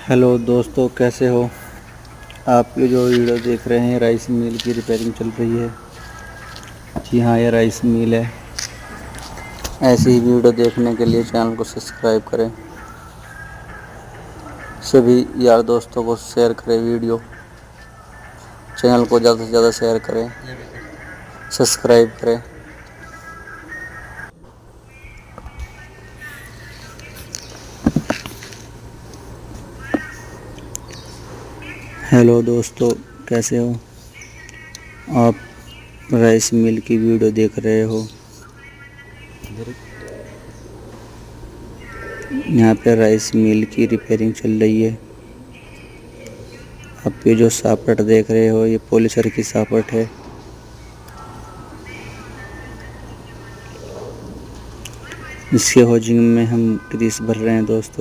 Hello दोस्तों, कैसे हो आप। ये जो वीडियो देख रहे हैं, राइस मिल की रिपेयरिंग चल रही है। जी हाँ, ये राइस मिल है। ऐसी ही वीडियो देखने के लिए चैनल को सब्सक्राइब करें। सभी यार दोस्तों को शेयर करें वीडियो। चैनल को ज़्यादा से ज़्यादा शेयर करें, सब्सक्राइब करें। हेलो दोस्तों, कैसे हो आप। राइस मिल की वीडियो देख रहे हो। यहाँ पे राइस मिल की रिपेयरिंग चल रही है। आप ये जो सापट देख रहे हो, ये पॉलिशर की सापट है। इसके होजिंग में हम ग्रीस भर रहे हैं दोस्तों।